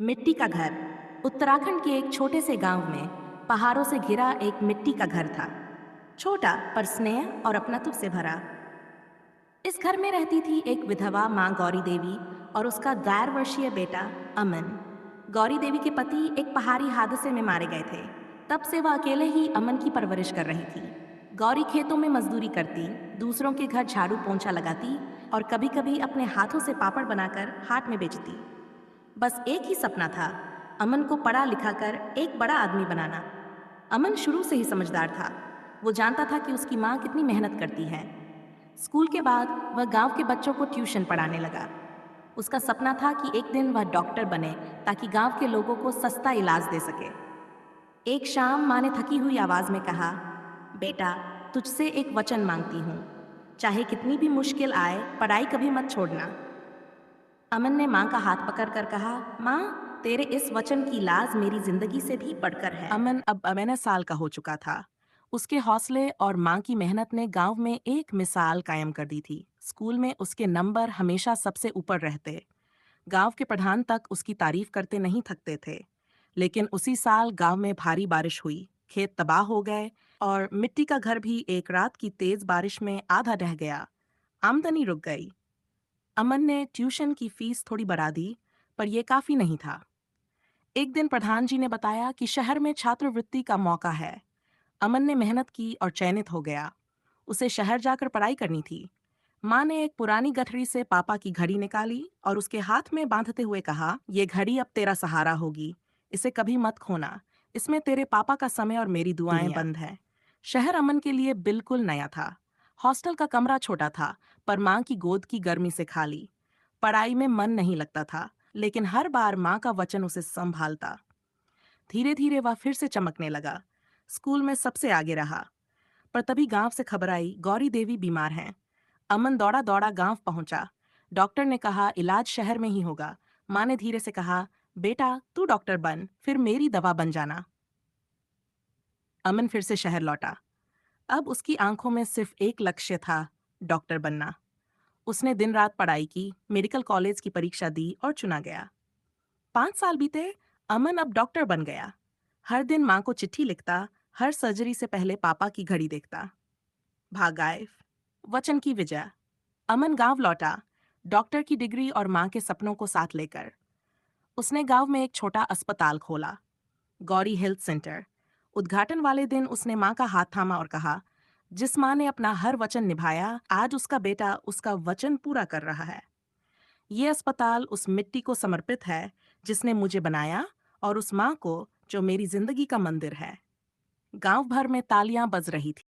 मिट्टी का घर। उत्तराखंड के एक छोटे से गांव में पहाड़ों से घिरा एक मिट्टी का घर था। छोटा पर स्नेह और अपनत्व से भरा। इस घर में रहती थी एक विधवा माँ गौरी देवी और उसका 11 वर्षीय बेटा अमन। गौरी देवी के पति एक पहाड़ी हादसे में मारे गए थे। तब से वह अकेले ही अमन की परवरिश कर रही थी। गौरी खेतों में मजदूरी करती, दूसरों के घर झाड़ू पोंछा लगाती और कभी कभी अपने हाथों से पापड़ बनाकर हाट में बेचती। बस एक ही सपना था, अमन को पढ़ा लिखा कर एक बड़ा आदमी बनाना। अमन शुरू से ही समझदार था। वो जानता था कि उसकी माँ कितनी मेहनत करती है। स्कूल के बाद वह गांव के बच्चों को ट्यूशन पढ़ाने लगा। उसका सपना था कि एक दिन वह डॉक्टर बने ताकि गांव के लोगों को सस्ता इलाज दे सके। एक शाम माँ ने थकी हुई आवाज में कहा, बेटा, तुझसे एक वचन मांगती हूँ। चाहे कितनी भी मुश्किल आए, पढ़ाई कभी मत छोड़ना। अमन ने माँ का हाथ पकड़कर कहा, माँ, तेरे इस वचन की लाज मेरी जिंदगी से भी बढ़कर है। अमन अब 12 साल का हो चुका था। उसके हौसले और माँ की मेहनत ने गांव में एक मिसाल कायम कर दी थी। स्कूल में उसके नंबर हमेशा सबसे ऊपर रहते। गांव के प्रधान तक उसकी तारीफ करते नहीं थकते थे। लेकिन उसी साल गांव में भारी बारिश हुई, खेत तबाह हो गए और मिट्टी का घर भी एक रात की तेज बारिश में आधा ढह गया। आमदनी रुक गई। अमन ने ट्यूशन की फीस थोड़ी बढ़ा दी, पर यह काफी नहीं था। एक दिन प्रधान जी ने बताया कि शहर में छात्रवृत्ति का मौका है। अमन ने मेहनत की और चयनित हो गया। उसे शहर जाकर पढ़ाई करनी थी। माँ ने एक पुरानी गठरी से पापा की घड़ी निकाली और उसके हाथ में बांधते हुए कहा, ये घड़ी अब तेरा सहारा होगी। इसे कभी मत खोना। इसमें तेरे पापा का समय और मेरी दुआएं बंद हैं। शहर अमन के लिए बिल्कुल नया था। हॉस्टल का कमरा छोटा था, पर माँ की गोद की गर्मी से खाली। पढ़ाई में मन नहीं लगता था, लेकिन हर बार माँ का वचन उसे संभालता। धीरे धीरे वह फिर से चमकने लगा। स्कूल में सबसे आगे रहा। पर तभी गांव से खबर आई, गौरी देवी बीमार हैं। अमन दौड़ा दौड़ा गांव पहुंचा। डॉक्टर ने कहा, इलाज शहर में ही होगा। माँ ने धीरे से कहा, बेटा, तू डॉक्टर बन, फिर मेरी दवा बन जाना। अमन फिर से शहर लौटा। अब उसकी आंखों में सिर्फ एक लक्ष्य था, डॉक्टर बनना। उसने दिन रात पढ़ाई की, मेडिकल कॉलेज की परीक्षा दी और चुना गया। 5 साल बीते, अमन अब डॉक्टर बन गया। हर दिन माँ को चिट्ठी लिखता, हर सर्जरी से पहले पापा की घड़ी देखता। भागाए वचन की विजय। अमन गांव लौटा, डॉक्टर की डिग्री और माँ के सपनों को साथ लेकर। उसने गांव में एक छोटा अस्पताल खोला, गौरी हेल्थ सेंटर। उद्घाटन वाले दिन उसने माँ का हाथ थामा और कहा, जिस माँ ने अपना हर वचन निभाया, आज उसका बेटा उसका वचन पूरा कर रहा है। ये अस्पताल उस मिट्टी को समर्पित है जिसने मुझे बनाया, और उस माँ को जो मेरी जिंदगी का मंदिर है। गांव भर में तालियां बज रही थी।